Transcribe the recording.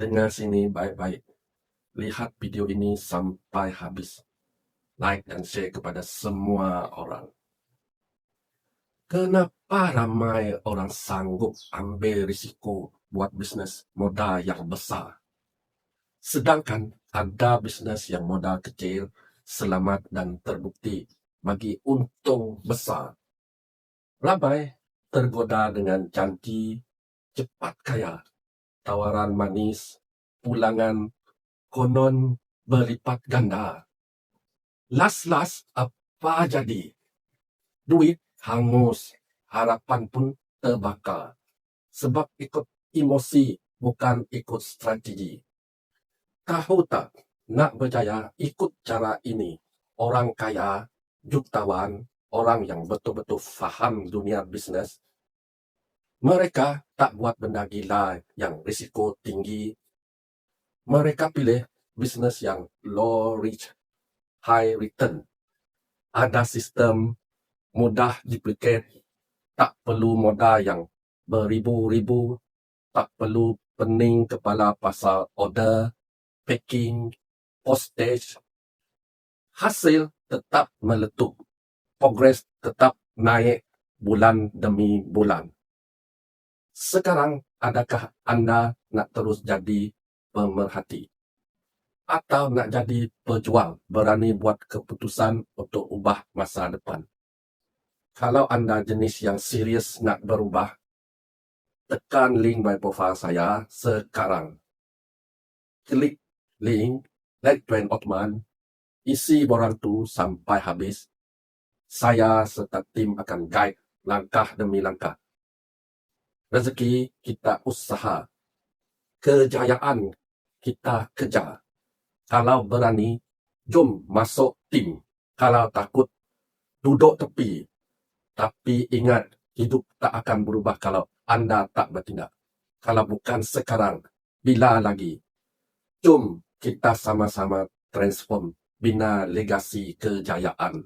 Dengar sini baik-baik. Lihat video ini sampai habis. Like dan share kepada semua orang. Kenapa ramai orang sanggup ambil risiko buat bisnes modal yang besar? Sedangkan ada bisnes yang modal kecil, selamat dan terbukti bagi untung besar. Ramai tergoda dengan janji cepat kaya, tawaran manis, pulangan konon berlipat ganda. Las-las apa jadi? Duit hangus, harapan pun terbakar. Sebab ikut emosi, bukan ikut strategi. Tahu tak, nak berjaya ikut cara ini. Orang kaya, jutawan, orang yang betul-betul faham dunia bisnes, mereka tak buat benda gila yang risiko tinggi. Mereka pilih bisnes yang low risk, high return. Ada sistem, mudah duplicate, tak perlu modal yang beribu-ribu, tak perlu pening kepala pasal order, packing, postage. Hasil tetap meletup, progres tetap naik bulan demi bulan. Sekarang, adakah anda nak terus jadi pemerhati? Atau nak jadi pejuang, berani buat keputusan untuk ubah masa depan? Kalau anda jenis yang serius nak berubah, tekan link my profile saya sekarang. Klik link, like Tuan Othman, isi borang tu sampai habis. Saya serta tim akan guide langkah demi langkah. Rezeki kita usaha, kejayaan kita kejar. Kalau berani, jom masuk tim. Kalau takut, duduk tepi. Tapi ingat, hidup tak akan berubah kalau anda tak bertindak. Kalau bukan sekarang, bila lagi? Jom kita sama-sama transform, bina legasi kejayaan.